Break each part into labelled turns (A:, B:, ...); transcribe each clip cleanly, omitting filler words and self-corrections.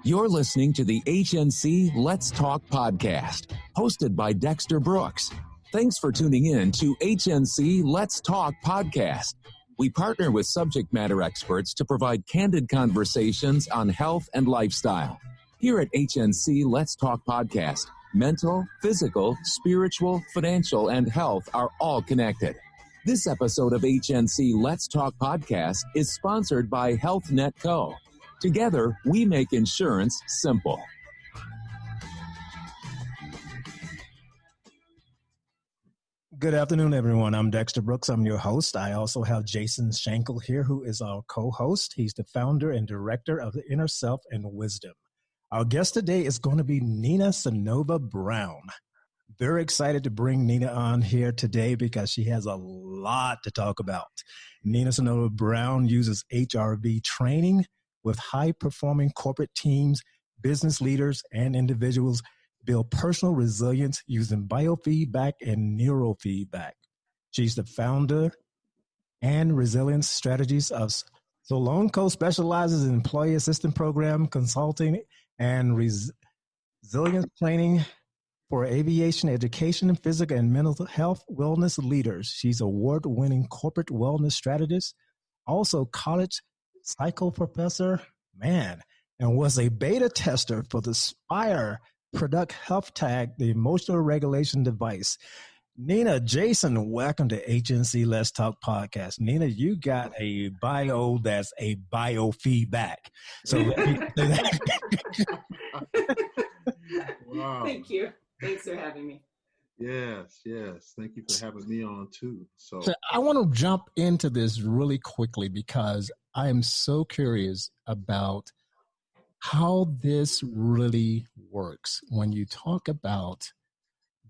A: You're listening to the HNC Let's Talk podcast, hosted by Dexter Brooks. Thanks for tuning in to HNC Let's Talk podcast. We partner with subject matter experts to provide candid conversations on health and lifestyle. Here at HNC Let's Talk podcast, mental, physical, spiritual, financial, and health are all connected. This episode of HNC Let's Talk podcast is sponsored by HealthNet Co. Together, we make insurance simple.
B: Good afternoon, everyone. I'm Dexter Brooks. I'm your host. I also have Jason Schenkel here, who is our co-host. He's the founder and director of the Inner Self and Wisdom. Our guest today is going to be Nina Sonovia Brown. Very excited to bring Nina on here today because she has a lot to talk about. Nina Sonovia Brown uses HRV training with high-performing corporate teams, business leaders, and individuals build personal resilience using biofeedback and neurofeedback. She's the founder and resilience strategies of Sonovia, specializes in employee assistance program, consulting, and resilience training for aviation, education, physical, and mental health wellness leaders. She's award-winning corporate wellness strategist, also college psycho professor, and was a beta tester for the Spire Product Health Tag, the emotional regulation device. Nina, Jason, welcome to HNC Let's Talk podcast. Nina, you got a bio that's a biofeedback. So
C: wow. Thank you. Thanks for having me.
D: Yes. Thank you for having me on too. So
B: I want to jump into this really quickly because I am so curious about how this really works when you talk about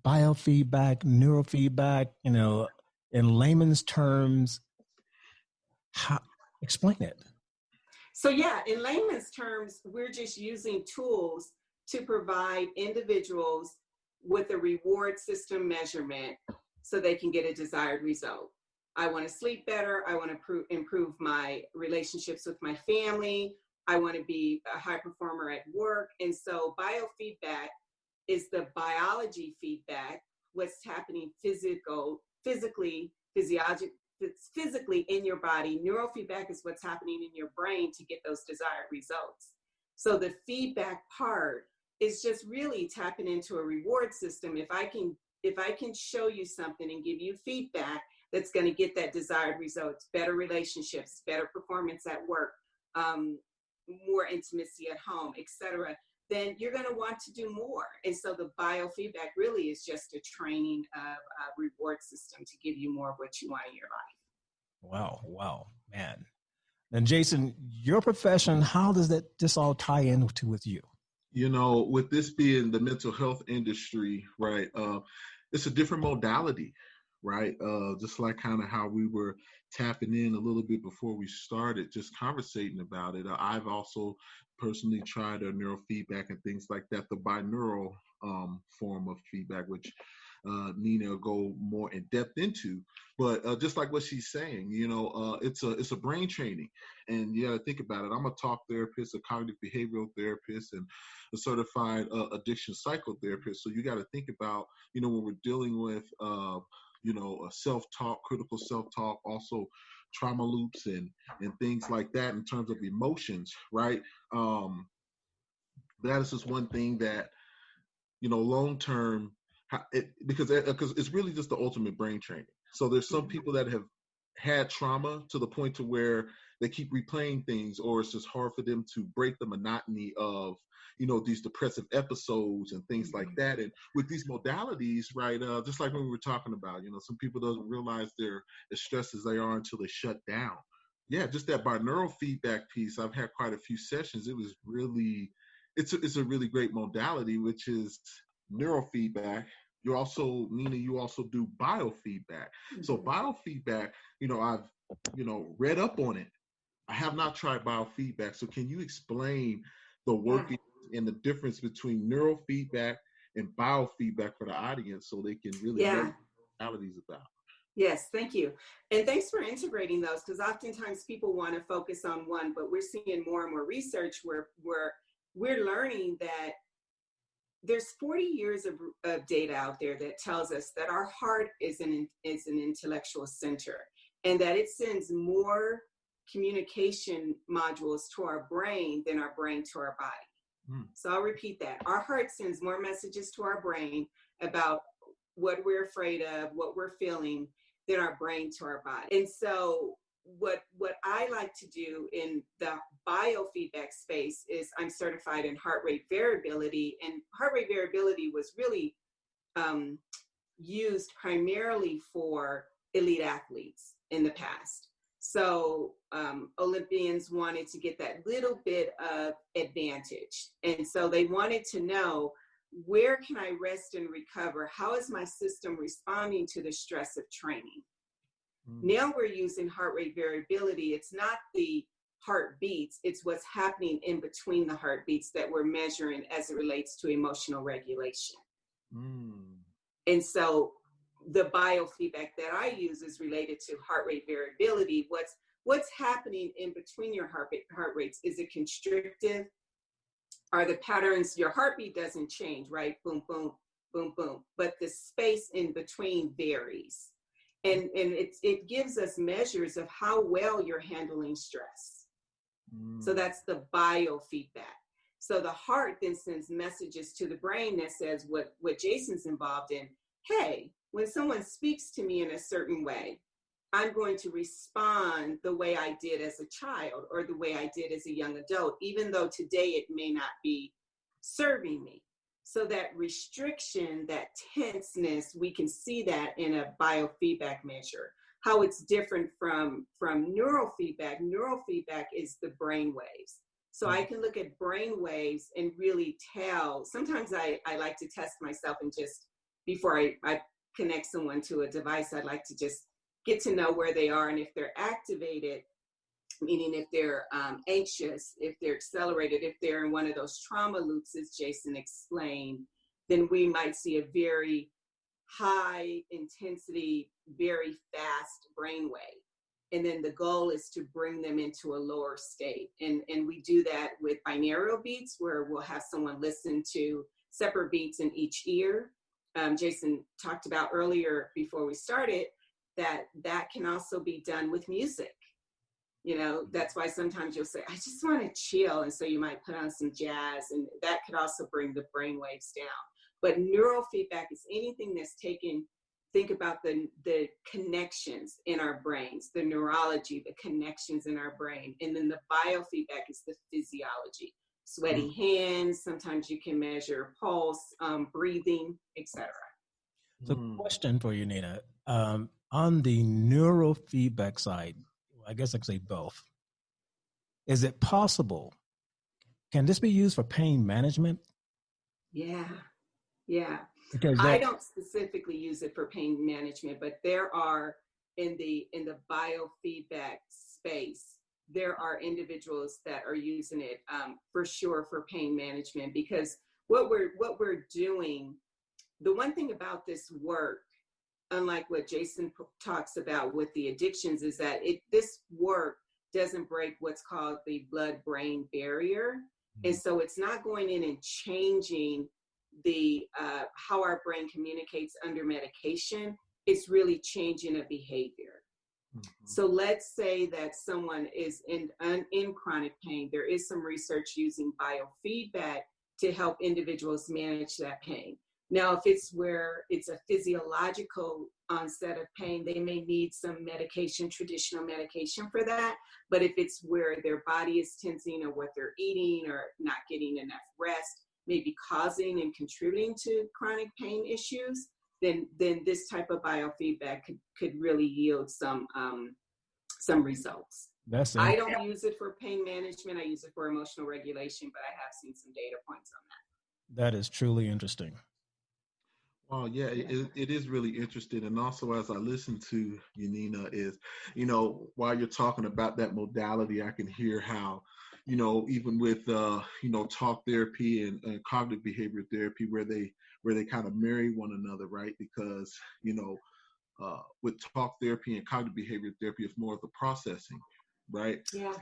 B: biofeedback, neurofeedback, in layman's terms. Explain it.
C: So in layman's terms, we're just using tools to provide individuals with a reward system measurement so they can get a desired result. I want to sleep better. I want to improve my relationships with my family. I want to be a high performer at work. And so biofeedback is the biology feedback, what's happening physically in your body. Neurofeedback is what's happening in your brain to get those desired results. So the feedback part is just really tapping into a reward system. If I can show you something and give you feedback that's going to get that desired results, better relationships, better performance at work, more intimacy at home, etc., then you're going to want to do more. And so the biofeedback really is just a training of a reward system to give you more of what you want in your life.
B: Wow, man. And Jason, your profession, how does this all tie in with you?
D: With this being the mental health industry, right, it's a different modality, right? Just like kind of how we were tapping in a little bit before we started, just conversating about it. I've also personally tried neurofeedback and things like that, the binaural form of feedback, which Nina will go more in depth into. But just like what she's saying, it's a brain training, and you got to think about it. I'm a talk therapist, a cognitive behavioral therapist, and a certified addiction psychotherapist. So you got to think about, when we're dealing with self-talk, critical self-talk, also trauma loops and things like that in terms of emotions, right? That is just one thing that, long-term, because it's really just the ultimate brain training. So there's some people that have had trauma to the point to where they keep replaying things, or it's just hard for them to break the monotony of, these depressive episodes and things like that. And with these modalities, right, just like when we were talking about, some people don't realize they're as stressed as they are until they shut down. Yeah, just that binaural feedback piece, I've had quite a few sessions. It was really, it's a really great modality, which is neurofeedback. You also, Nina, you also do biofeedback. So biofeedback, I've, read up on it. I have not tried biofeedback. So can you explain the working and the difference between neurofeedback and biofeedback for the audience so they can really know what modality is about?
C: Yes, thank you. And thanks for integrating those, because oftentimes people want to focus on one, but we're seeing more and more research where we're learning that there's 40 years of data out there that tells us that our heart is an intellectual center, and that it sends more communication modules to our brain than our brain to our body. So I'll repeat that. Our heart sends more messages to our brain about what we're afraid of, what we're feeling, than our brain to our body. And so what I like to do in the biofeedback space is I'm certified in heart rate variability, and heart rate variability was really used primarily for elite athletes in the past. So Olympians wanted to get that little bit of advantage. And so they wanted to know, where can I rest and recover? How is my system responding to the stress of training? Now we're using heart rate variability. It's not the heartbeats, it's what's happening in between the heartbeats that we're measuring as it relates to emotional regulation. And so the biofeedback that I use is related to heart rate variability. What's happening in between your heart rates? Is it constrictive? Are the patterns, your heartbeat doesn't change, right? Boom, boom, boom, boom. But the space in between varies. And it gives us measures of how well you're handling stress. So that's the biofeedback. So the heart then sends messages to the brain that says what Jason's involved in. Hey, when someone speaks to me in a certain way, I'm going to respond the way I did as a child or the way I did as a young adult, even though today it may not be serving me. So that restriction, that tenseness, we can see that in a biofeedback measure. How it's different from neurofeedback. Neurofeedback is the brain waves. So I can look at brain waves and really tell. Sometimes I like to test myself, and just before I connect someone to a device, I'd like to just get to know where they are and if they're activated, meaning if they're anxious, if they're accelerated, if they're in one of those trauma loops, as Jason explained, then we might see a very high intensity, very fast brainwave. And then the goal is to bring them into a lower state. And we do that with binaural beats, where we'll have someone listen to separate beats in each ear. Jason talked about earlier before we started that can also be done with music. You know, that's why sometimes you'll say, I just want to chill. And so you might put on some jazz, and that could also bring the brain waves down. But neurofeedback is anything that's taken, think about the connections in our brains, the neurology, the connections in our brain. And then the biofeedback is the physiology. Sweaty hands, sometimes you can measure pulse, breathing, etc.
B: So question for you, Nina. On the neurofeedback side, I guess I could say both. Is it possible? Can this be used for pain management?
C: Yeah.
B: Because
C: I don't specifically use it for pain management, but there are in the biofeedback space, there are individuals that are using it for sure for pain management, because what we're doing, the one thing about this work, unlike what Jason talks about with the addictions, is that this work doesn't break what's called the blood-brain barrier. And so it's not going in and changing the how our brain communicates under medication. It's really changing a behavior. So let's say that someone is in chronic pain. There is some research using biofeedback to help individuals manage that pain. Now, if it's where it's a physiological onset of pain, they may need some medication, traditional medication for that. But if it's where their body is tensing, or what they're eating, or not getting enough rest, maybe causing and contributing to chronic pain issues, then this type of biofeedback could really yield some results. I don't use it for pain management. I use it for emotional regulation, but I have seen some data points on that.
B: That is truly interesting.
D: Well, yeah, it is really interesting. And also, as I listen to you, Nina, is, while you're talking about that modality, I can hear how, even with, talk therapy and cognitive behavior therapy, where they kind of marry one another, right? Because, with talk therapy and cognitive behavior therapy, it's more of the processing, right?
C: Yeah.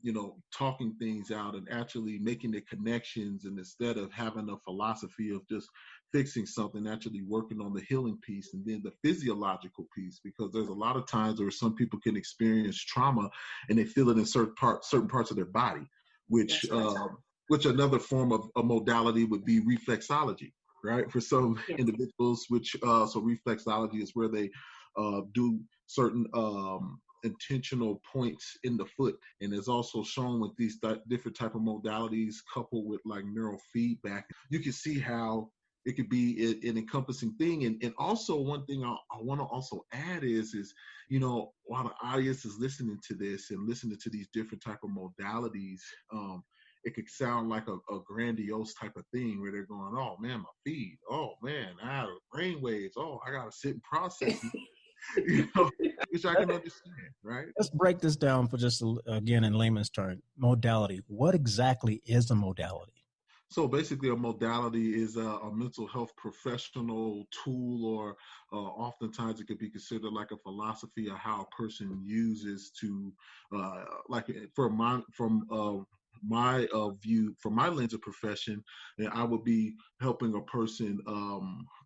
D: You know, talking things out and actually making the connections, and instead of having a philosophy of just fixing something, actually working on the healing piece and then the physiological piece, because there's a lot of times where some people can experience trauma and they feel it in certain parts of their body, which another form of a modality would be reflexology, right? For some individuals, which so reflexology is where they do certain intentional points in the foot, and it's also shown with these different type of modalities coupled with like neurofeedback. You can see how it could be an encompassing thing. And also one thing I want to also add is, you know, while the audience is listening to this and listening to these different type of modalities, it could sound like a grandiose type of thing where they're going, oh man, my feet, oh man, I have brain waves, oh, I gotta sit and process, you know, which I can understand, right?
B: Let's break this down for just again in layman's terms. Modality. What exactly is a modality?
D: So basically, a modality is a mental health professional tool, or oftentimes it could be considered like a philosophy of how a person uses to, like from my view, from my lens of profession, and I would be helping a person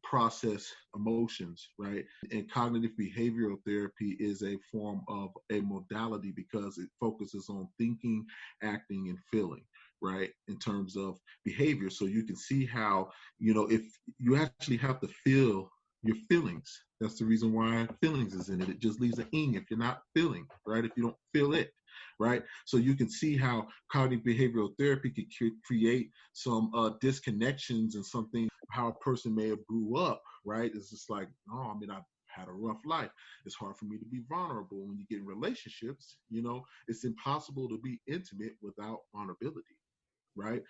D: process emotions, right? And cognitive behavioral therapy is a form of a modality because it focuses on thinking, acting, and feeling, right, in terms of behavior. So you can see how, you know, if you actually have to feel your feelings, that's the reason why feelings is in it. It just leaves an ing if you're not feeling, right? If you don't feel it, right? So you can see how cognitive behavioral therapy could create some disconnections and something, how a person may have grew up, right? It's just like, oh, I mean, I've had a rough life. It's hard for me to be vulnerable. When you get in relationships, you know, it's impossible to be intimate without vulnerability, right?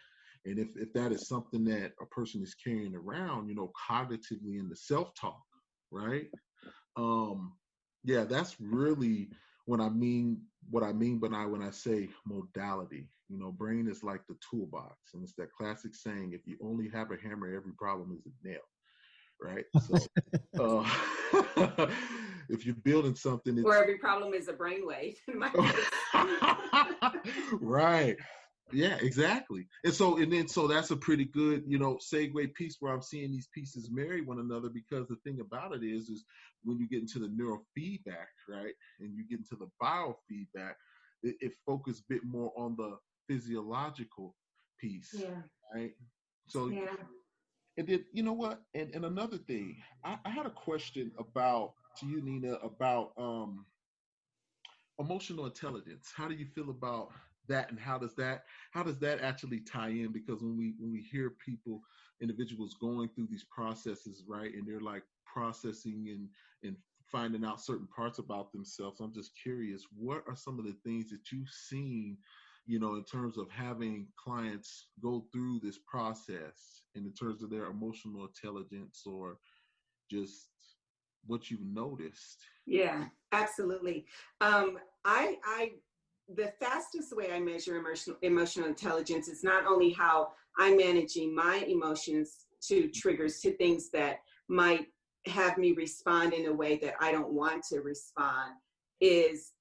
D: And if that is something that a person is carrying around, you know, cognitively in the self-talk, right? Yeah, that's really what I mean when I say modality. You know, brain is like the toolbox, and it's that classic saying, if you only have a hammer, every problem is a nail, right? So if you're building something,
C: or every problem is a brainwave in my case.
D: Right. Yeah, exactly. And so that's a pretty good, you know, segue piece where I'm seeing these pieces marry one another, because the thing about it is when you get into the neurofeedback, right, and you get into the biofeedback, it focuses a bit more on the physiological piece, right? So, and then, you know what, and another thing, I had a question to you, Nina, about emotional intelligence. How do you feel about that, and how does that actually tie in? Because when we hear individuals going through these processes, right, and they're like processing and finding out certain parts about themselves, I'm just curious, what are some of the things that you've seen, you know, in terms of having clients go through this process, and in terms of their emotional intelligence, or just what you've noticed?
C: Yeah, absolutely. The fastest way I measure emotional intelligence is not only how I'm managing my emotions to triggers, to things that might have me respond in a way that I don't want to respond, is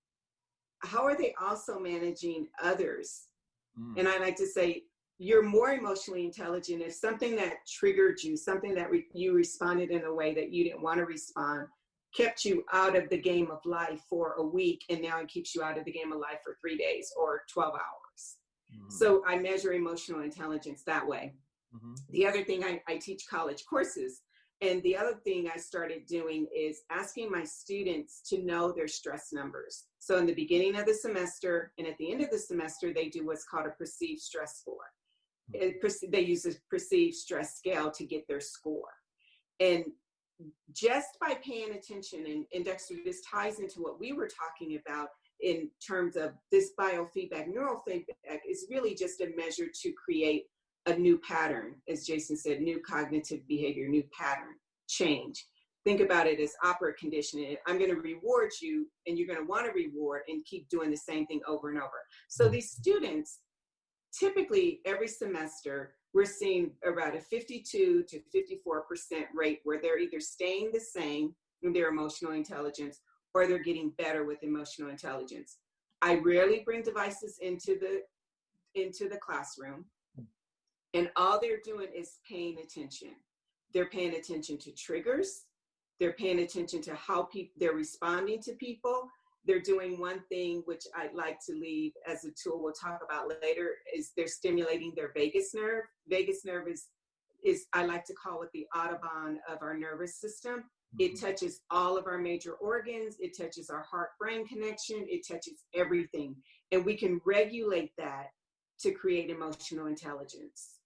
C: how are they also managing others? And I like to say, you're more emotionally intelligent if something that triggered you, something that you responded in a way that you didn't want to respond, kept you out of the game of life for a week, and now it keeps you out of the game of life for 3 days or 12 hours. So I measure emotional intelligence that way. The other thing, I teach college courses, and the other thing I started doing is asking my students to know their stress numbers. So in the beginning of the semester and at the end of the semester, they do what's called a perceived stress score. They use a perceived stress scale to get their score. And just by paying attention, and Dexter, this ties into what we were talking about in terms of this biofeedback, neurofeedback is really just a measure to create a new pattern, as Jason said, new cognitive behavior, new pattern change. Think about it as opera conditioning. I'm going to reward you, and you're going to want to reward and keep doing the same thing over and over. So these students, typically every semester, we're seeing about a 52 to 54% rate where they're either staying the same in their emotional intelligence, or they're getting better with emotional intelligence. I rarely bring devices into the classroom, and all they're doing is paying attention. They're paying attention to triggers. They're paying attention to how they're responding to people. They're doing one thing, which I'd like to leave as a tool we'll talk about later, is they're stimulating their vagus nerve. Vagus nerve is I like to call it the Audubon of our nervous system. It touches all of our major organs. It touches our heart-brain connection. It touches everything. And we can regulate that to create emotional intelligence.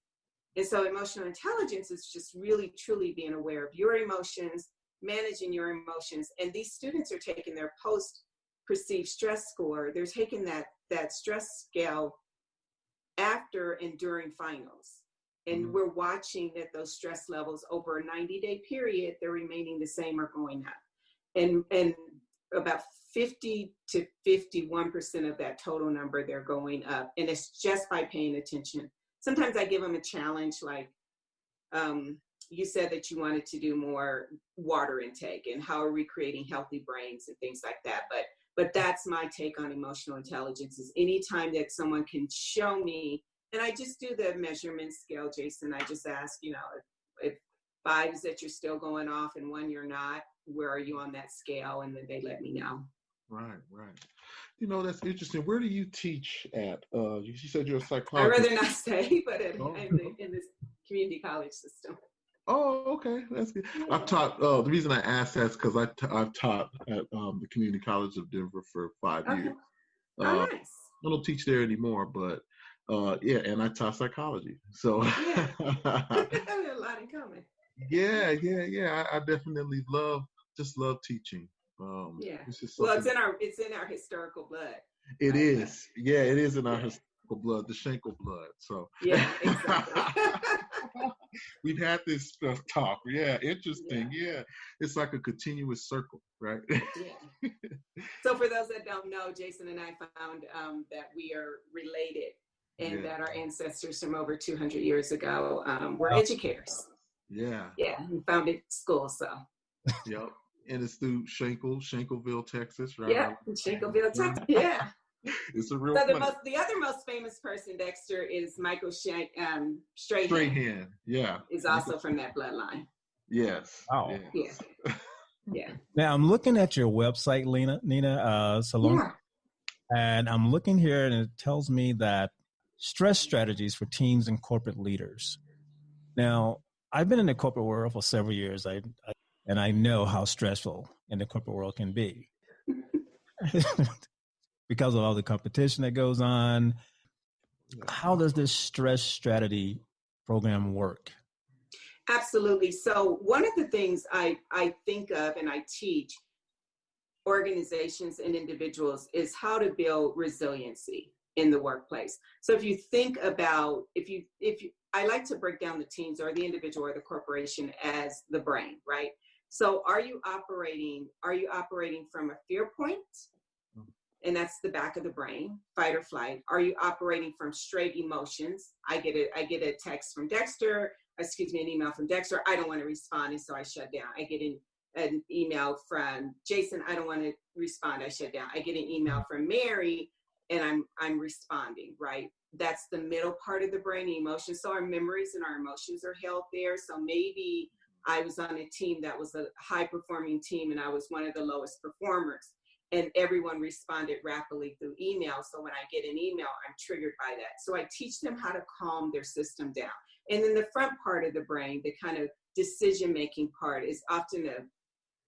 C: And so emotional intelligence is just really, truly being aware of your emotions, managing your emotions. And these students are taking their post-perceived stress score. They're taking that stress scale after and during finals. And we're watching that those stress levels over a 90-day period, they're remaining the same or going up. And about 50 to 51% of that total number, they're going up. And it's just by paying attention. Sometimes I give them a challenge, like you said that you wanted to do more water intake, and how are we creating healthy brains and things like that. But that's my take on emotional intelligence, is anytime that someone can show me. And I just do the measurement scale, Jason. I just ask, if 5 is that you're still going off and 1 you're not, where are you on that scale? And then they let me know.
D: Right. That's interesting. Where do you teach at? You said you're a psychologist.
C: I'd rather not say, but in this community college system.
D: Oh, okay. That's good. I've taught, the reason I asked that is because I've taught at the Community College of Denver for 5 years.
C: Nice.
D: I don't teach there anymore, but and I taught psychology. So
C: yeah. A lot in common.
D: Yeah. I definitely love teaching.
C: It's in our historical blood.
D: It is. Yeah, it is in our historical blood, the Schenkel blood. So
C: yeah, exactly.
D: We've had this talk. Yeah, interesting. Yeah. It's like a continuous circle, right?
C: Yeah. So for those that don't know, Jason and I found that we are related, and that our ancestors from over 200 years ago were educators.
D: Yeah.
C: Yeah, we founded schools, so.
D: Yep. And it's through Schenkelville, Texas, right?
C: Yeah, Schenkelville, Texas. Yeah.
D: It's a real.
C: So the other most famous person, Dexter, is Michael Strahan.
D: Strahan, yeah.
C: Is also from that bloodline.
D: Yes.
B: Oh.
D: Yes.
C: Yeah.
B: Now I'm looking at your website, Nina Salon, and I'm looking here, and it tells me that stress strategies for teams and corporate leaders. Now, I've been in the corporate world for several years, and I know how stressful in the corporate world can be because of all the competition that goes on. How does this stress strategy program work?
C: Absolutely. So one of the things I think of and I teach organizations and individuals is how to build resiliency in the workplace. So if you think about, I like to break down the teams or the individual or the corporation as the brain, right? So are you operating from a fear point? And that's the back of the brain, fight or flight. Are you operating from straight emotions? I get a text from Dexter, an email from Dexter. I don't want to respond, and so I shut down. I get an email from Jason. I don't want to respond. I shut down. I get an email from Mary, and I'm responding, right? That's the middle part of the brain, the emotions. So our memories and our emotions are held there. So maybe I was on a team that was a high performing team, and I was one of the lowest performers, and everyone responded rapidly through email. So when I get an email, I'm triggered by that. So I teach them how to calm their system down. And then the front part of the brain, the kind of decision-making part, is often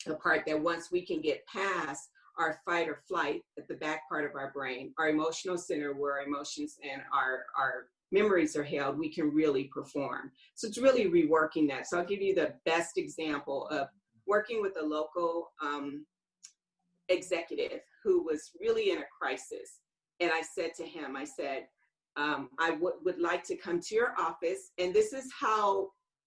C: a part that once we can get past our fight or flight at the back part of our brain, our emotional center where our emotions and our memories are held, we can really perform. So it's really reworking that. So I'll give you the best example of working with a local executive who was really in a crisis. And I said to him, I would like to come to your office. And this is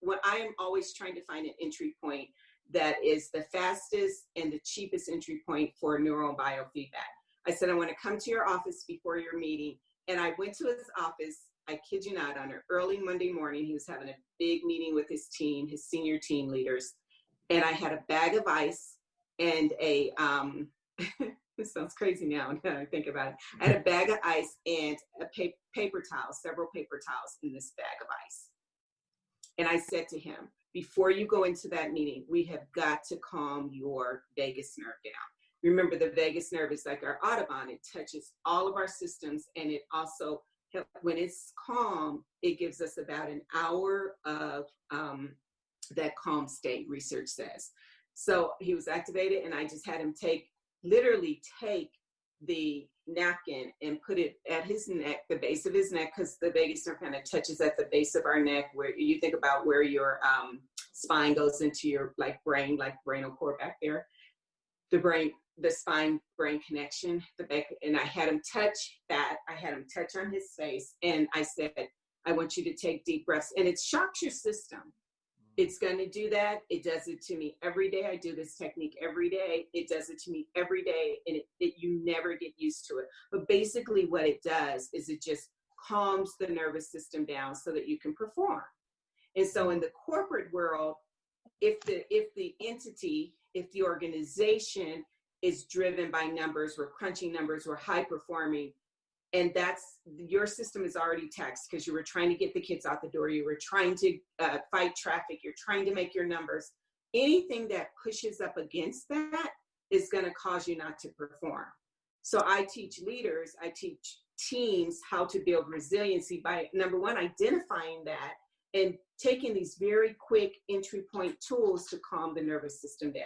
C: what I am always trying to find an entry point that is the fastest and the cheapest entry point for neuro and biofeedback. I said, I want to come to your office before your meeting. And I went to his office, I kid you not, on an early Monday morning. He was having a big meeting with his team, his senior team leaders. And I had a bag of ice and a This sounds crazy now I think about it. I had a bag of ice and a paper towels, several paper towels in this bag of ice. And I said to him, before you go into that meeting, we have got to calm your vagus nerve down. Remember, the vagus nerve is like our Audubon. It touches all of our systems, and it also, when it's calm, it gives us about an hour of that calm state, research says. So he was activated, and I just had him literally take the napkin and put it at his neck, the base of his neck, because the vagus nerve kind of touches at the base of our neck, where you think about where your spine goes into your brain, like brainal cord back there. The spine brain connection, the back, and I had him touch that. I had him touch on his face, and I said, I want you to take deep breaths. And it shocks your system. It's going to do that. It does it to me every day. I do this technique every day. It does it to me every day, and you never get used to it. But basically what it does is it just calms the nervous system down so that you can perform. And so in the corporate world, if the entity, if the organization is driven by numbers, we're crunching numbers, we're high performing, and your system is already taxed because you were trying to get the kids out the door, you were trying to fight traffic, you're trying to make your numbers. Anything that pushes up against that is going to cause you not to perform. So I teach leaders, I teach teams how to build resiliency by, number one, identifying that and taking these very quick entry point tools to calm the nervous system down.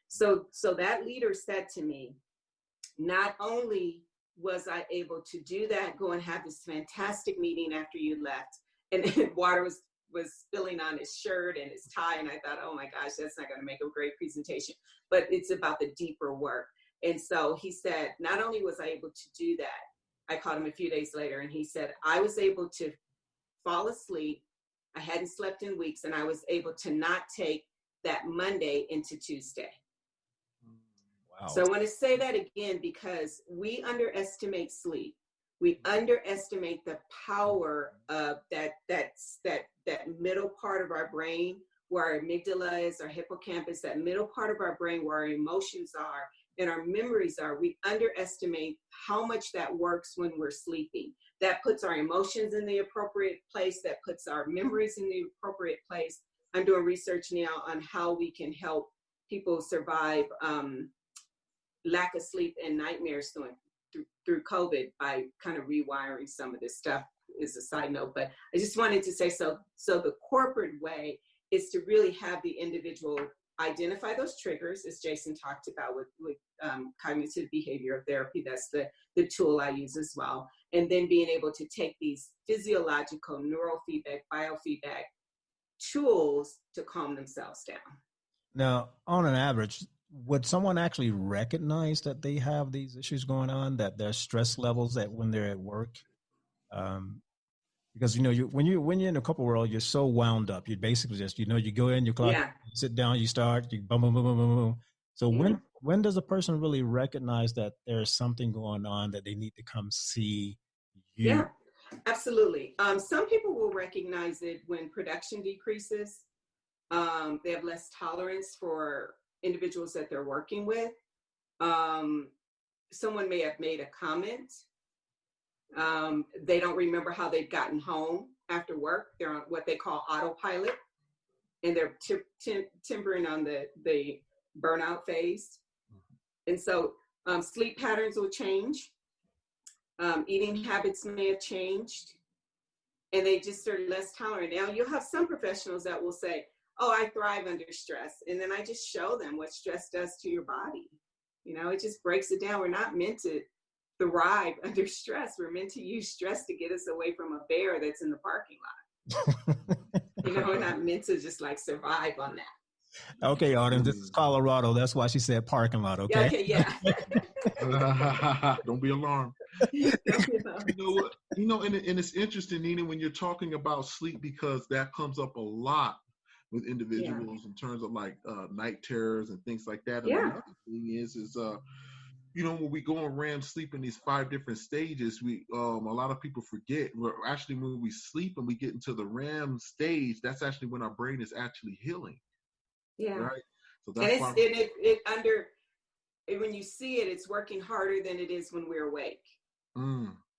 C: So that leader said to me, not only was I able to do that, go and have this fantastic meeting after you left, and water was spilling on his shirt and his tie, and I thought, oh my gosh, that's not going to make a great presentation, but it's about the deeper work. And so he said, not only was I able to do that, I called him a few days later, and he said, I was able to fall asleep. I hadn't slept in weeks, and I was able to not take that Monday into Tuesday. Wow. So I want to say that again, because we underestimate sleep. We underestimate the power of that middle part of our brain, where our amygdala is, our hippocampus, that middle part of our brain where our emotions are and our memories are. We underestimate how much that works when we're sleeping. That puts our emotions in the appropriate place, that puts our memories in the appropriate place. I'm doing research now on how we can help people survive lack of sleep and nightmares through COVID by kind of rewiring some of this stuff, is a side note. But I just wanted to say, so the corporate way is to really have the individual identify those triggers, as Jason talked about with cognitive behavioral therapy. That's the tool I use as well. And then being able to take these physiological neurofeedback, biofeedback tools to calm themselves down.
B: Now, on an average, would someone actually recognize that they have these issues going on, that their stress levels, that when they're at work? Because, when you're in the corporate world, you're so wound up. You basically just, you go in, you clock, you sit down, you start, you boom, boom, boom, boom, boom, boom. So when does a person really recognize that there's something going on, that they need to come see you?
C: Yeah, absolutely. Some people will recognize it when production decreases. They have less tolerance for individuals that they're working with. Someone may have made a comment. They don't remember how they've gotten home after work. They're on what they call autopilot, and they're timbering on the burnout phase. And so sleep patterns will change. Eating habits may have changed, and they just are less tolerant. Now, you'll have some professionals that will say, oh, I thrive under stress. And then I just show them what stress does to your body. It just breaks it down. We're not meant to thrive under stress. We're meant to use stress to get us away from a bear that's in the parking lot. We're not meant to just survive on that.
B: Okay, audience, this is Colorado. That's why she said parking lot, okay?
C: Okay, yeah.
D: Don't be alarmed. You know what? And it's interesting, Nina, when you're talking about sleep, because that comes up a lot with individuals in terms of night terrors and things like that. And another thing is when we go and REM sleep in these 5 different stages, a lot of people forget. Actually, when we sleep and we get into the REM stage, that's actually when our brain is actually healing.
C: Yeah.
D: Right. So
C: that's when you see it, it's working harder than it is when we're awake.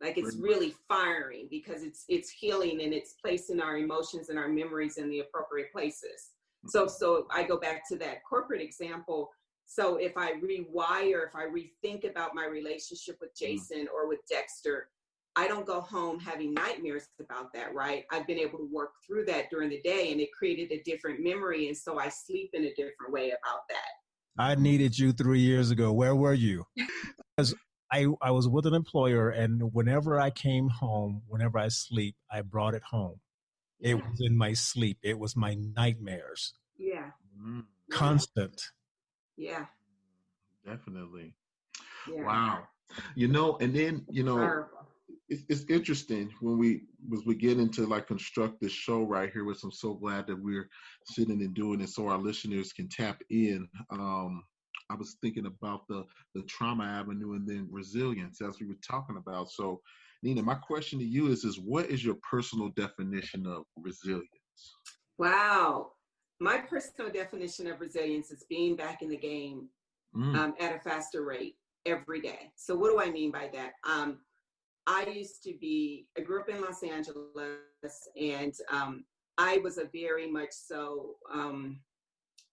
C: Like it's
D: Great.
C: really firing because it's healing and it's placing our emotions and our memories in the appropriate places. So I go back to that corporate example. So if I rewire, if I rethink about my relationship with Jason or with Dexter, I don't go home having nightmares about that, right? I've been able to work through that during the day, and it created a different memory. And so I sleep in a different way about that.
B: I needed you 3 years ago. Where were you? Because I was with an employer, and whenever I came home, whenever I sleep, I brought it home.
C: Yeah.
B: It was in my sleep. It was my nightmares.
C: Yeah.
B: Constant.
C: Yeah.
D: Definitely.
C: Yeah.
D: Wow. And then, it's interesting when we get into like construct this show right here, which I'm so glad that we're sitting and doing it so our listeners can tap in. I was thinking about the trauma avenue and then resilience as we were talking about. So Nina, my question to you is what is your personal definition of resilience?
C: Wow. My personal definition of resilience is being back in the game at a faster rate every day. So what do I mean by that? I grew up in Los Angeles, and I was a very much so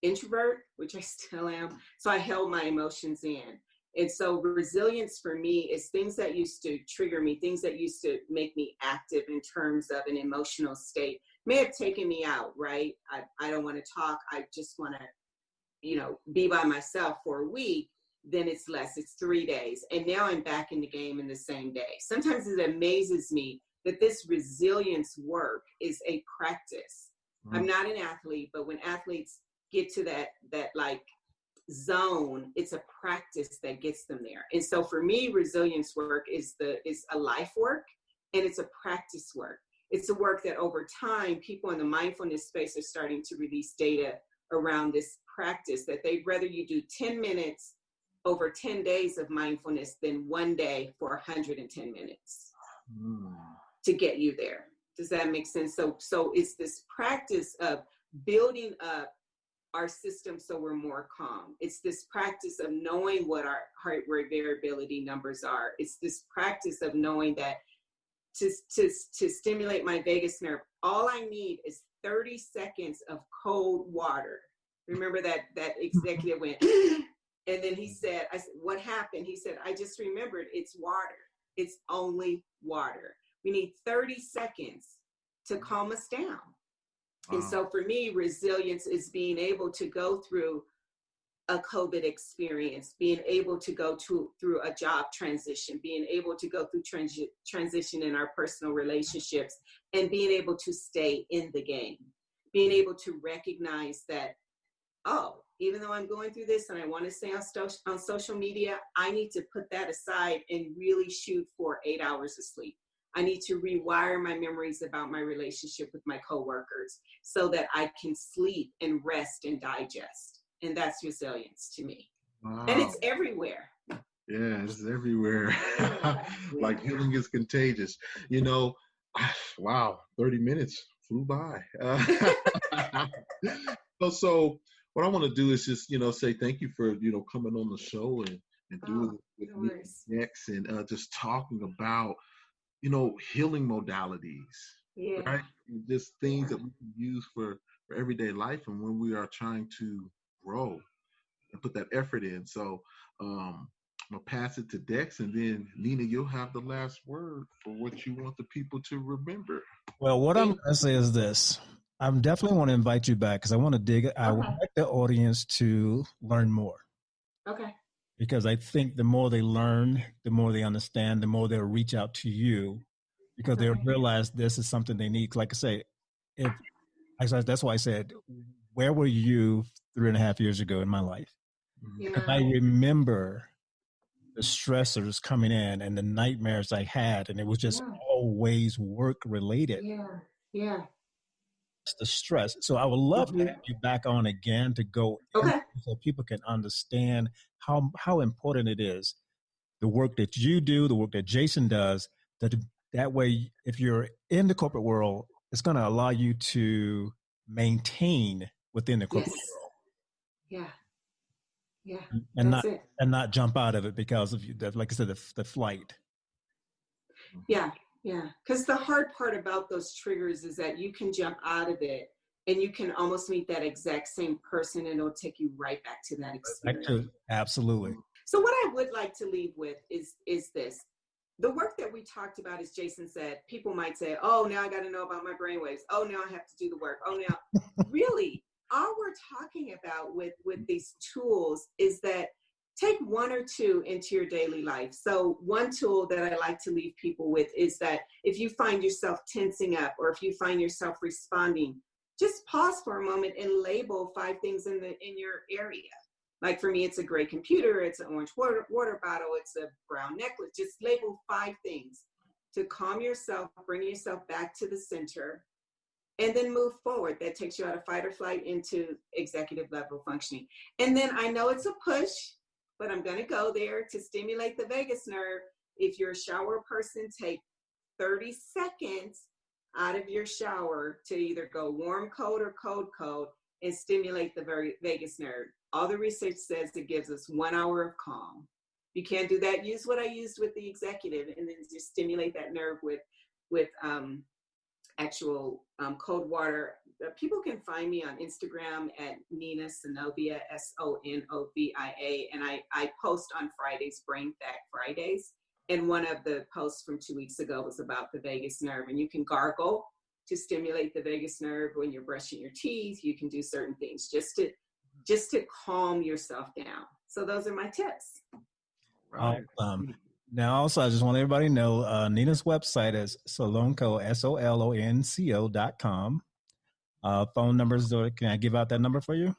C: introvert, which I still am. So I held my emotions in. And so resilience for me is things that used to trigger me, things that used to make me active in terms of an emotional state, may have taken me out, right? I don't want to talk. I just want to, be by myself for a week. Then it's less, it's 3 days. And now I'm back in the game in the same day. Sometimes it amazes me that this resilience work is a practice. I'm not an athlete, but when athletes get to that like zone, it's a practice that gets them there. And so for me, resilience work is a life work, and it's a practice work. It's a work that over time, people in the mindfulness space are starting to release data around this practice, that they'd rather you do 10 minutes over 10 days of mindfulness than 1 day for 110 minutes to get you there. Does that make sense? So it's this practice of building up our system so we're more calm. It's this practice of knowing what our heart rate variability numbers are. It's this practice of knowing that to stimulate my vagus nerve, all I need is 30 seconds of cold water. Remember that executive went, and then he said, I said, what happened? He said, I just remembered, it's water. It's only water. We need 30 seconds to calm us down. Wow. And so for me, resilience is being able to go through a COVID experience, being able to go through a job transition, being able to go through transition in our personal relationships, and being able to stay in the game, being able to recognize that, even though I'm going through this and I want to stay on social media, I need to put that aside and really shoot for 8 hours of sleep. I need to rewire my memories about my relationship with my coworkers so that I can sleep and rest and digest. And that's resilience to me. Wow. And it's everywhere.
D: Yeah, it's everywhere. Like healing is contagious. Wow, 30 minutes flew by. So what I want to do is just, say thank you for, coming on the show and doing it with me next, and just talking about, healing modalities, right? Just things that we can use for everyday life and when we are trying to grow and put that effort in. So I'm going to pass it to Dex, and then Nina, you'll have the last word for what you want the people to remember.
B: Well, what I'm going to say is this. I definitely want to invite you back because I want to I would like the audience to learn more.
C: Okay.
B: Because I think the more they learn, the more they understand, the more they'll reach out to you because they'll realize this is something they need. Like I say, that's why I said, where were you 3.5 years ago in my life? Yeah. Because I remember the stressors coming in and the nightmares I had, and it was just always work related.
C: Yeah.
B: It's the stress. So I would love to have you back on again to go in so people can understand how important it is, the work that you do, the work that Jason does, that way, if you're in the corporate world, it's going to allow you to maintain within the corporate world.
C: Yeah. Yeah,
B: and
C: that's it.
B: not jump out of it because of like I said, the flight.
C: Yeah, yeah. Because the hard part about those triggers is that you can jump out of it and you can almost meet that exact same person and it'll take you right back to that experience.
B: Absolutely.
C: So what I would like to leave with is this. The work that we talked about, as Jason said, people might say, oh, now I got to know about my brainwaves. Oh, now I have to do the work. Oh, now. Really, all we're talking about with these tools is that take one or two into your daily life. So one tool that I like to leave people with is that if you find yourself tensing up or if you find yourself responding, just pause for a moment and label 5 things in your area. Like for me, it's a gray computer, it's an orange water bottle, it's a brown necklace. Just label 5 things to calm yourself, bring yourself back to the center, and then move forward. That takes you out of fight or flight into executive level functioning. And then I know it's a push, but I'm going to go there to stimulate the vagus nerve. If you're a shower person, take 30 seconds out of your shower to either go warm, cold, or cold, cold, and stimulate the vagus nerve. All the research says it gives us 1 hour of calm. You can't do that. Use what I used with the executive, and then just stimulate that nerve with actual cold water. People can find me on Instagram at Nina Sonovia, Sonovia, and I post on Fridays, Brain Fact Fridays. And one of the posts from 2 weeks ago was about the vagus nerve, and you can gargle to stimulate the vagus nerve when you're brushing your teeth. You can do certain things just to calm yourself down. So those are my tips.
B: Right. Now, also, I just want everybody to know Nina's website is Solonco, SOLONCO.com. Phone numbers, can I give out that number for you?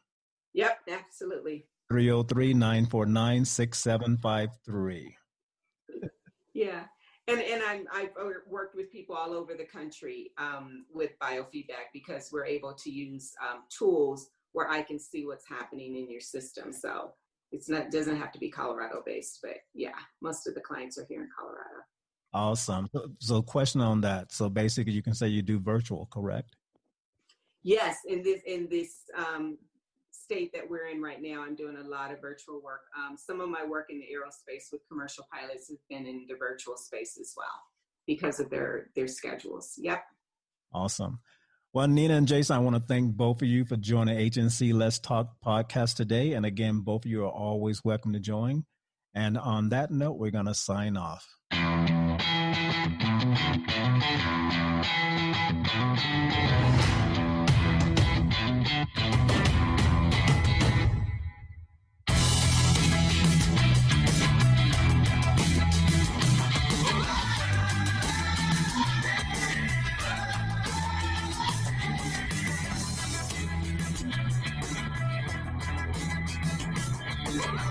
C: Yep, absolutely.
B: 303-949-6753.
C: Yeah. And I've worked with people all over the country with biofeedback because we're able to use tools where I can see what's happening in your system. So it doesn't have to be Colorado based, but yeah, most of the clients are here in Colorado.
B: Awesome. So question on that. So basically you can say you do virtual, correct?
C: Yes. In this state that we're in right now, I'm doing a lot of virtual work. Some of my work in the aerospace with commercial pilots has been in the virtual space as well because of their schedules. Yep.
B: Awesome. Well, Nina and Jason, I want to thank both of you for joining HNC Let's Talk podcast today. And again, both of you are always welcome to join. And on that note, we're going to sign off.
A: Yeah.